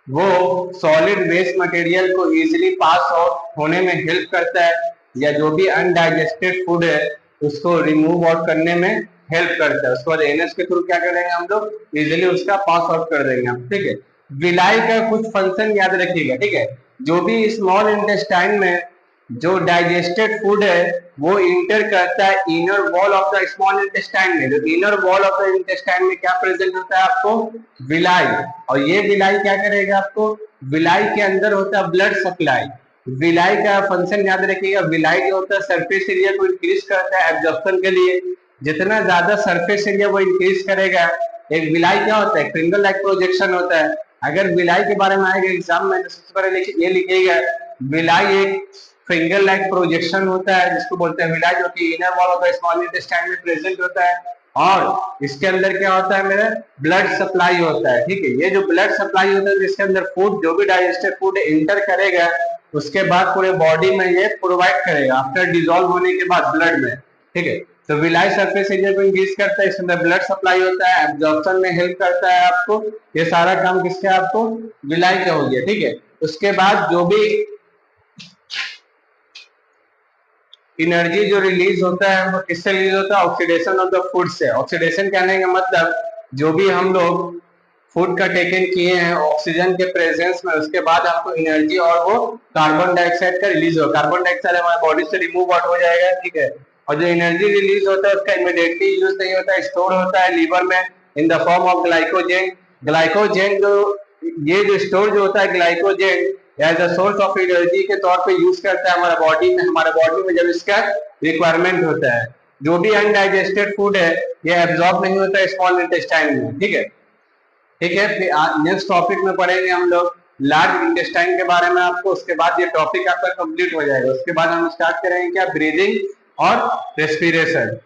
[SPEAKER 1] वो सॉलिड वेस्ट मटेरियल को इजीली पास आउट होने में हेल्प करता है, या जो भी अनडाइजेस्टेड फूड है उसको रिमूव आउट करने में हेल्प करता है। उसके बाद एनएस के थ्रू क्या करेंगे हम लोग, इजीली उसका पास आउट कर देंगे हम, ठीक है। विलाई का कुछ फंक्शन याद रखिएगा, ठीक है। जो भी स्मॉल इंटेस्टाइन में जो डाइजेस्टेड फूड है वो इंटर करता है inner wall of the small intestine में। जो inner wall of the intestine में क्या प्रेजेंट होता है आपको, विलाई। और ये विलाई क्या करेगा आपको, विलाई के अंदर होता है ब्लड सप्लाई। विलाई का फंक्शन याद रखिएगा, विलाई जो होता है सरफेस एरिया को इंक्रीज करता है एब्जॉर्प्शन के लिए, जितना ज्यादा सरफेस एरिया वो इंक्रीज करेगा। एक विलाई क्या होता है, फिंगर लाइक प्रोजेक्शन होता है। अगर विलाई के बारे में आएगा एग्जाम में तो सबसे पहले ये लिखिएगा, विलाई एक फिंगर लाइक प्रोजेक्शन होता है जिसको बोलते हैं विलाई, जो कि inner wall of the small intestine में प्रेजेंट होता है। और इसके अंदर क्या होता है मेरा, ब्लड सप्लाई होता है। ठीक है, ये जो ब्लड सप्लाई होता है जिसके अंदर फूड, जो भी डाइजेस्टेड फूड इंटर करेगा उसके बाद पूरे बॉडी में ये प्रोवाइड करेगा आफ्टर डिजोल्व होने के बाद ब्लड में। ठीक है, तो विलाई सरफेस एरिया को इंक्रीज करता है, इसके अंदर ब्लड सप्लाई होता है, एब्जॉर्प्शन में हेल्प करता है आपको। ये सारा काम किसका, आपको विलाई का हो गया। ठीक है, उसके बाद जो भी एनर्जी जो रिलीज होता है वो किससे रिलीज होता है, ऑक्सीडेशन ऑफ द फूड से। ऑक्सीडेशन कहने का मतलब जो भी हम लोग फूड का टेकन किए हैं ऑक्सीजन के प्रेजेंस में, उसके बाद आपको एनर्जी और वो कार्बन डाइऑक्साइड का रिलीज होगा। कार्बन डाइऑक्साइड हमारे बॉडी से रिमूव आउट हो जाएगा। ठीक है, और जो एनर्जी रिलीज होता है उसका इमीडिएटली यूज नहीं होता है, स्टोर होता है लीवर में in the form of glycogen. Glycogen जो ये जो स्टोर जो होता है glycogen as a source of energy के तौर पे यूज करता है हमारे बॉडी में जब इसका रिक्वायरमेंट होता है। जो भी अनडाइजेस्टेड फूड है ये एब्जॉर्ब नहीं होता है स्मॉल इंटेस्टाइन में। ठीक है, ठीक है, फिर नेक्स्ट टॉपिक में पढ़ेंगे हम लोग लार्ज इंटेस्टाइन के बारे में आपको। उसके बाद ये टॉपिक आपका कंप्लीट हो जाएगा। उसके बाद हम स्टार्ट करेंगे क्या, ब्रीदिंग और रेस्पिरेशन।